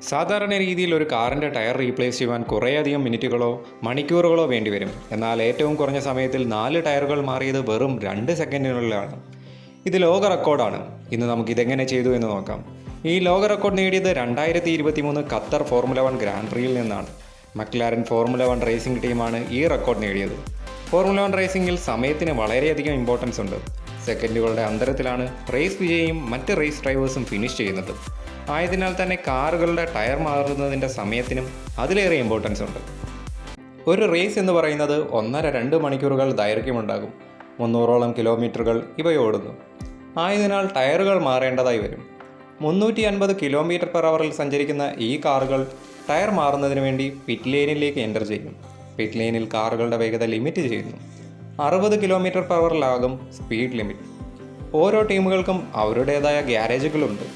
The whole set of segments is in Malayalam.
സാധാരണ രീതിയിൽ ഒരു കാറിൻ്റെ ടയർ റീപ്ലേസ് ചെയ്യുവാൻ കുറേയധികം മിനിറ്റുകളോ മണിക്കൂറുകളോ വേണ്ടിവരും. എന്നാൽ ഏറ്റവും കുറഞ്ഞ സമയത്തിൽ 4 ടയറുകൾ മാറിയത് വെറും 2 സെക്കൻഡിനുള്ളിലാണ്. ഇത് ലോക റെക്കോർഡാണ്. ഇന്ന് നമുക്കിതെങ്ങനെ ചെയ്തു എന്ന് നോക്കാം. ഈ ലോക റെക്കോർഡ് നേടിയത് 2023 ഖത്തർ ഫോർമുല 1 ഗ്രാൻഡ് പ്രിയിൽ നിന്നാണ്. മക്ലാരൻ ഫോർമുല 1 റേസിംഗ് ടീമാണ് ഈ റെക്കോർഡ് നേടിയത്. ഫോർമുല 1 റേസിംഗിൽ സമയത്തിന് വളരെയധികം ഇമ്പോർട്ടൻസ് ഉണ്ട്. സെക്കൻഡുകളുടെ അന്തരത്തിലാണ് റേസ് വിജയിയും മറ്റ് റേസ് ഡ്രൈവേഴ്സും ഫിനിഷ് ചെയ്യുന്നത്. ആയതിനാൽ തന്നെ കാറുകളുടെ ടയർ മാറുന്നതിൻ്റെ സമയത്തിനും അതിലേറെ ഇമ്പോർട്ടൻസ് ഉണ്ട്. ഒരു റേസ് എന്ന് പറയുന്നത് 1.5-2 മണിക്കൂറുകൾ ദൈർഘ്യമുണ്ടാകും. 300ഓളം കിലോമീറ്ററുകൾ ഇവയോടുന്നു. ആയതിനാൽ ടയറുകൾ മാറേണ്ടതായി വരും. 350 km/h സഞ്ചരിക്കുന്ന ഈ കാറുകൾ ടയർ മാറുന്നതിന് വേണ്ടി പിറ്റ് ലൈനിലേക്ക് എൻ്റർ ചെയ്യും. പിറ്റ് ലൈനിൽ കാറുകളുടെ വേഗത ലിമിറ്റ് ചെയ്യുന്നു. 60 km/h സ്പീഡ് ലിമിറ്റ്. ഓരോ ടീമുകൾക്കും അവരുടേതായ ഗ്യാരേജുകളുണ്ട്.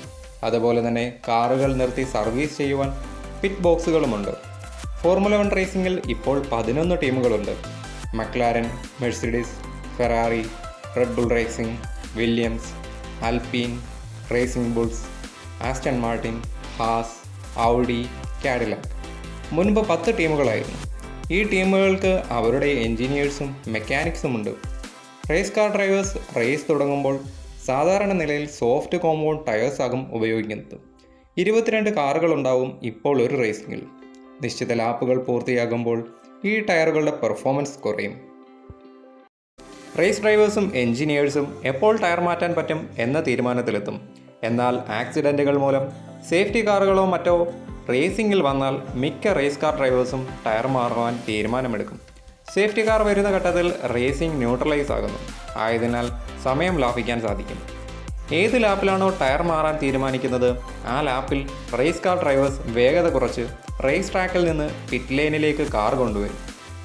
അതുപോലെ തന്നെ കാറുകൾ നിർത്തി സർവീസ് ചെയ്യുവാൻ പിറ്റ് ബോക്സുകളുമുണ്ട്. ഫോർമുല 1 റേസിംഗിൽ ഇപ്പോൾ 11 ടീമുകളുണ്ട്. McLaren, Mercedes, Ferrari, Red Bull Racing, Williams, Alpine, Racing Bulls, Aston Martin, Haas, Audi, Cadillac. മുൻപ് 10 ടീമുകളായിരുന്നു. ഈ ടീമുകൾക്ക് അവരുടെ എൻജിനീയേഴ്സും മെക്കാനിക്സും ഉണ്ട്. റേസ് കാർ ഡ്രൈവേഴ്സ് റേസ് തുടങ്ങുമ്പോൾ സാധാരണ നിലയിൽ സോഫ്റ്റ് കോമ്പൗണ്ട് ടയേഴ്സ് ആകും ഉപയോഗിക്കുന്നത്. 22 കാറുകളുണ്ടാവും ഇപ്പോൾ ഒരു റേസിംഗിൽ. നിശ്ചിത ലാപ്പുകൾ പൂർത്തിയാകുമ്പോൾ ഈ ടയറുകളുടെ പെർഫോമൻസ് കുറയും. റേസ് ഡ്രൈവേഴ്സും എൻജിനീയേഴ്സും എപ്പോൾ ടയർ മാറ്റാൻ പറ്റും എന്ന തീരുമാനത്തിലെത്തും. എന്നാൽ ആക്സിഡൻറ്റുകൾ മൂലം സേഫ്റ്റി കാറുകളോ മറ്റോ റേസിംഗിൽ വന്നാൽ മിക്ക റേസ് കാർ ഡ്രൈവേഴ്സും ടയർ മാറുവാൻ തീരുമാനമെടുക്കും. സേഫ്റ്റി കാർ വരുന്ന ഘട്ടത്തിൽ റേസിംഗ് ന്യൂട്രലൈസ് ആകുന്നു. ആയതിനാൽ സമയം ലാഭിക്കാൻ സാധിക്കും. ഏത് ലാപ്പിലാണോ ടയർ മാറാൻ തീരുമാനിക്കുന്നത് ആ ലാപ്പിൽ റേസ് കാർ ഡ്രൈവേഴ്സ് വേഗത കുറച്ച് റേസ് ട്രാക്കിൽ നിന്ന് പിറ്റ് ലൈനിലേക്ക് കാർ കൊണ്ടുവരും.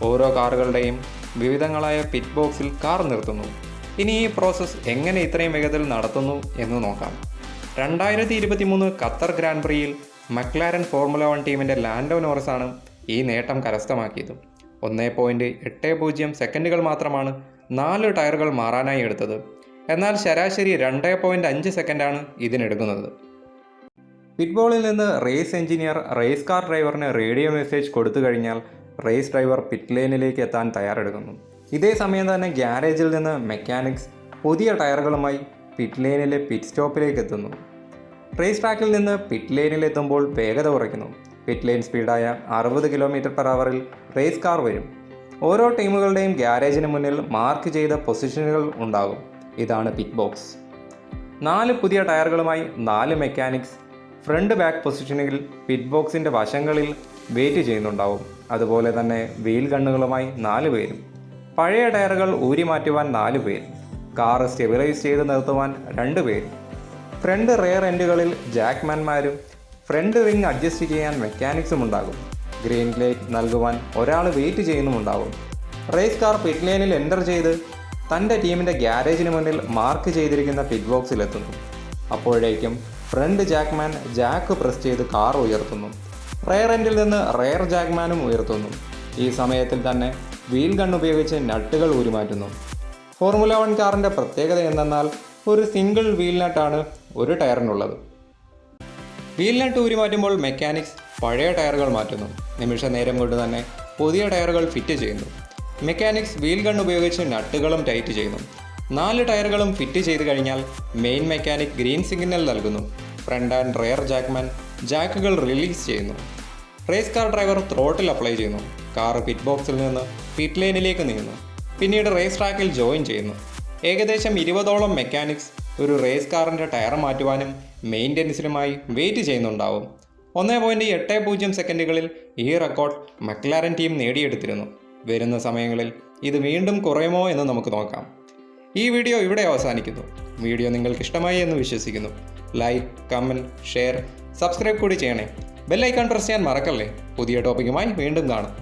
ഓരോ കാറുകളുടെയും വിവിധങ്ങളായ പിറ്റ് ബോക്സിൽ കാർ നിർത്തുന്നു. ഇനി ഈ പ്രോസസ്സ് എങ്ങനെ ഇത്രയും വേഗത്തിൽ നടത്തുന്നു എന്ന് നോക്കാം. 2023 ഖത്തർ ഗ്രാൻഡ് പ്രിയിൽ മക്ലാരൻ ഫോർമുല 1 ടീമിൻ്റെ ലാൻഡോ നോറിസാണ് ഈ നേട്ടം കരസ്ഥമാക്കിയത്. 1.80 സെക്കൻഡുകൾ മാത്രമാണ് 4 ടയറുകൾ മാറാനായി എടുത്തത്. എന്നാൽ ശരാശരി 2.5 സെക്കൻഡാണ് ഇതിനെടുക്കുന്നത്. പിറ്റ്ബോളിൽ നിന്ന് റേസ് എഞ്ചിനീയർ റേസ് കാർ ഡ്രൈവറിന് റേഡിയോ മെസ്സേജ് കൊടുത്തു കഴിഞ്ഞാൽ റേസ് ഡ്രൈവർ പിറ്റ് ലൈനിലേക്ക് എത്താൻ തയ്യാറെടുക്കുന്നു. ഇതേ സമയം തന്നെ ഗ്യാരേജിൽ നിന്ന് മെക്കാനിക്സ് പുതിയ ടയറുകളുമായി പിറ്റ് ലൈനിലെ പിറ്റ് സ്റ്റോപ്പിലേക്ക് എത്തുന്നു. റേസ് ട്രാക്കിൽ നിന്ന് പിറ്റ് ലൈനിലെത്തുമ്പോൾ വേഗത കുറയ്ക്കുന്നു. പിറ്റ് ലൈൻ സ്പീഡായ 60 km/h റേസ് കാർ വരും. ഓരോ ടീമുകളുടെയും ഗ്യാരേജിന് മുന്നിൽ മാർക്ക് ചെയ്ത പൊസിഷനുകൾ ഉണ്ടാകും. ഇതാണ് പിറ്റ് ബോക്സ്. 4 പുതിയ ടയറുകളുമായി 4 മെക്കാനിക്സ് ഫ്രണ്ട് ബാക്ക് പൊസിഷനുകളിൽ പിറ്റ് ബോക്സിൻ്റെ വശങ്ങളിൽ വെയിറ്റ് ചെയ്യുന്നുണ്ടാവും. അതുപോലെ തന്നെ വീൽ ഗണ്ണുകളുമായി 4 പേരും. പഴയ ടയറുകൾ ഊരി മാറ്റുവാൻ 4 പേരും. കാർ സ്റ്റെബിലൈസ് ചെയ്ത് നിർത്തുവാൻ 2 പേരും. ഫ്രണ്ട് റെയർ എൻഡുകളിൽ ജാക്ക്മാൻമാരും ഫ്രണ്ട് റിംഗ് അഡ്ജസ്റ്റ് ചെയ്യാൻ മെക്കാനിക്സും ഉണ്ടാകും. ഗ്രീൻ ലൈറ്റ് നൽകുവാൻ ഒരാൾ വെയിറ്റ് ചെയ്യുന്നുമുണ്ടാകും. റേസ് കാർ പിറ്റ് ലൈനിൽ എൻ്റർ ചെയ്ത് തൻ്റെ ടീമിൻ്റെ ഗ്യാരേജിന് മുന്നിൽ മാർക്ക് ചെയ്തിരിക്കുന്ന പിറ്റ് ബോക്സിലെത്തുന്നു. അപ്പോഴേക്കും ഫ്രണ്ട് ജാക്ക്മാൻ ജാക്ക് പ്രസ് ചെയ്ത് കാർ ഉയർത്തുന്നു. റെയർ എൻഡിൽ നിന്ന് റെയർ ജാക്ക്മാനും ഉയർത്തുന്നു. ഈ സമയത്തിൽ തന്നെ വീൽ ഗൺ ഉപയോഗിച്ച് നട്ടുകൾ ഊരിമാറ്റുന്നു. ഫോർമുല 1 കാറിൻ്റെ പ്രത്യേകത എന്തെന്നാൽ ഒരു സിംഗിൾ വീൽ നട്ടാണ് ഒരു ടയറിനുള്ളത്. വീൽ നട്ട് ഊരി മാറ്റുമ്പോൾ മെക്കാനിക്സ് പഴയ ടയറുകൾ മാറ്റുന്നു. നിമിഷ നേരം കൊണ്ട് തന്നെ പുതിയ ടയറുകൾ ഫിറ്റ് ചെയ്യുന്നു. മെക്കാനിക്സ് വീൽ ഗൺ ഉപയോഗിച്ച് നട്ടുകളും ടൈറ്റ് ചെയ്യുന്നു. 4 ടയറുകളും ഫിറ്റ് ചെയ്ത് കഴിഞ്ഞാൽ മെയിൻ മെക്കാനിക് ഗ്രീൻ സിഗ്നൽ നൽകുന്നു. ഫ്രണ്ട് ആൻഡ് റെയർ ജാക്ക്മാൻ ജാക്കുകൾ റിലീസ് ചെയ്യുന്നു. Race car driver throttle apply ചെയ്യുന്നു. കാർ പിറ്റ് ബോക്സിൽ നിന്ന് പിറ്റ് ലൈനിലേക്ക് നീങ്ങുന്നു. പിന്നീട് റേസ് ട്രാക്കിൽ ജോയിൻ ചെയ്യുന്നു. ഏകദേശം 20ഓളം മെക്കാനിക്സ് ഒരു റേസ് കാറിൻ്റെ ടയർ മാറ്റുവാനും മെയിൻ്റനൻസിനുമായി വെയിറ്റ് ചെയ്യുന്നുണ്ടാവും. 1.80 സെക്കൻഡുകളിൽ ഈ റെക്കോർഡ് മക്ലാരൻ ടീം നേടിയെടുത്തിരുന്നു. വരുന്ന സമയങ്ങളിൽ ഇത് വീണ്ടും കുറയുമോ എന്ന് നമുക്ക് നോക്കാം. ഈ വീഡിയോ ഇവിടെ അവസാനിക്കുന്നു. വീഡിയോ നിങ്ങൾക്ക് ഇഷ്ടമായി എന്ന് വിശ്വസിക്കുന്നു. ലൈക്ക്, കമൻറ്റ്, ഷെയർ, സബ്സ്ക്രൈബ് കൂടി ചെയ്യണേ. ബെൽ ഐക്കൺ പ്രസ് ചെയ്യാൻ മറക്കല്ലേ. പുതിയ ടോപ്പിക്കുമായി വീണ്ടും കാണാം.